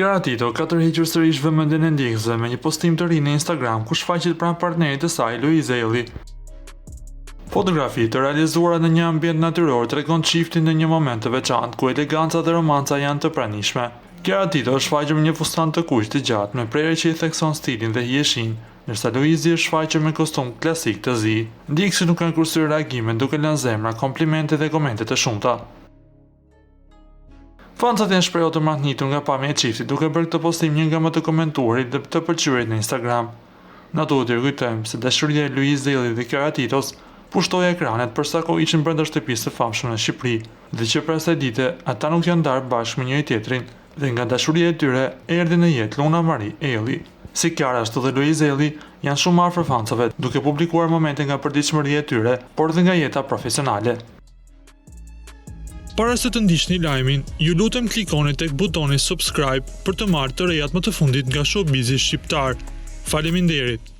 Kjara Tito ka tërhequr sërish vëmendjen e ndjekësve me një postim të ri në Instagram ku shfaqet pranë partnerit të saj, Luiz Elli. Fotografi të realizuara në një ambient natyror tregon çiftin në një moment të veçantë ku eleganca dhe romanca janë të pranishme. Kjara Tito është shfaqur me një fustan të kuq të gjatë me prerje që i thekson stilin dhe hijeshin, ndërsa Luizi është shfaqur me kostum klasik të zi. Ndjekësit nuk kanë kursuar reagime duke lënë zemra, komplimente dhe komente të shumta. Fancat janë shprehur të marrëdhënitur nga pamja e çiftit duke bërë këtë postim një nga më të komentuarit dhe të pëlqyerit në Instagram. Na duhet të kujtojmë se dashuria e Luiz Elli dhe Kjara Titos pushtoi ekranet përsa kohë ishin brenda shtëpisë së famshme në Shqipëri, dhe që për asaj dite ata nuk janë ndarë bashkë me njëri tjetrin, dhe nga dashuria e tyre erdhi në jetë Luna Marie Elli. Si Kjara ashtu dhe Luiz Elli janë shumë afër fansave, duke publikuar momente nga përditshmëria e tyre, por dhe nga jeta profesionale. Para se të ndiqni lajmin, ju lutem klikoni tek butoni subscribe për të marrë të rejat më të fundit nga showbizi shqiptar. Faleminderit.